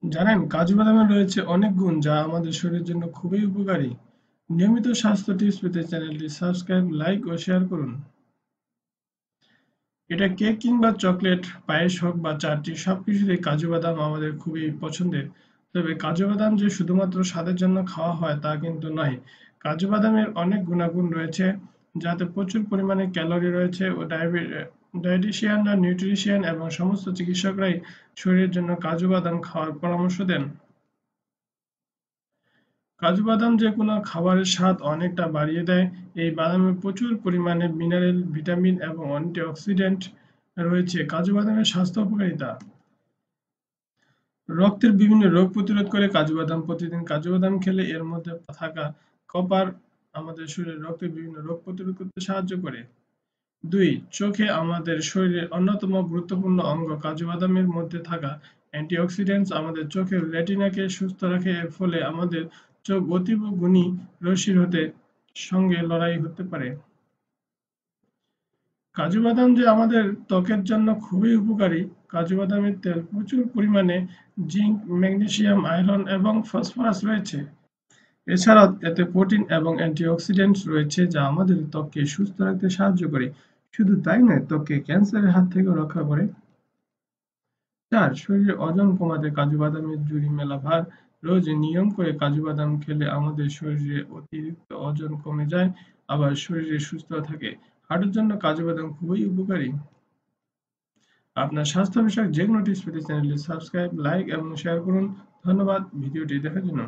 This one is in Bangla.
জানেন, কাজু বাদামে রয়েছে অনেক গুণ যা আমাদের শরীরের জন্য খুবই উপকারী। নিয়মিত স্বাস্থ্য টিপস পেতে চ্যানেলটি সাবস্ক্রাইব, লাইক ও শেয়ার করুন। এটা কেক কিংবা চকলেট, পায়েস হোক বা চাটনি, সবকিছুতেই কাজু বাদাম আমাদের খুবই পছন্দের। তবে কাজু বাদাম যে শুধুমাত্র স্বাদের জন্য খাওয়া হয় তা কিন্তু নয়। কাজু বাদামের অনেক গুণাগুণ রয়েছে, যাতে প্রচুর পরিমাণে ক্যালোরি রয়েছে ও ডায়েটিশিয়ান, নিউট্রিশিয়ান এবং সমস্ত চিকিৎসকরাই শরীরের জন্য কাজু বাদাম খাওয়ার পরামর্শ দেন। কাজু বাদাম যে কোনো খাবারের স্বাদ অনেকটা বাড়িয়ে দেয়। এই বাদামে প্রচুর পরিমাণে মিনারেল, ভিটামিন এবং অ্যান্টিঅক্সিডেন্ট রয়েছে। কাজু বাদামের স্বাস্থ্য উপকারিতা: রক্তের বিভিন্ন রোগ প্রতিরোধ করে কাজু বাদাম। প্রতিদিন কাজু বাদাম খেলে এর মধ্যে থাকা কপার আমাদের শরীরে রক্তের বিভিন্ন রোগ প্রতিরোধ করতে সাহায্য করে। 2. চোখে আমাদের শরীরের অন্যতম গুরুত্বপূর্ণ অঙ্গ। কাজু বাদামের মধ্যে থাকা অ্যান্টিঅক্সিডেন্টস আমাদের চোখের রেটিনাকে সুস্থ রাখে, এর ফলে আমাদের চোখ অতীব গুণী রশ্মির সঙ্গে লড়াই করতে পারে। কাজু বাদাম যে আমাদের ত্বকের জন্য খুবই উপকারী। কাজু বাদামের তেল প্রচুর পরিমাণে জিঙ্ক, ম্যাগনেসিয়াম, আয়রন এবং ফসফরাস রয়েছে। এছাড়াও এতে প্রোটিন এবং অ্যান্টিঅক্সিডেন্টস রয়েছে যা আমাদের ত্বককে সুস্থ রাখতে সাহায্য করে। শুধু তাই নয়, ত্বককে ক্যান্সারের হাত থেকেও রক্ষা করে। 4. শরীরে ওজন কমাতে কাজু বাদামের জুড়ি মেলা ভার। রোজ নিয়ম করে কাজু বাদাম খেলে আমাদের শরীরে অতিরিক্ত ওজন কমে যায়, আবার শরীরে সুস্থ থাকে। হার্টের জন্য কাজু বাদাম খুবই উপকারী। আপনার স্বাস্থ্য বিষয়ক যে কোনো টিপস পেতে চ্যানেলটি সাবস্ক্রাইব, লাইক এবং শেয়ার করুন। ধন্যবাদ ভিডিওটি দেখার জন্য।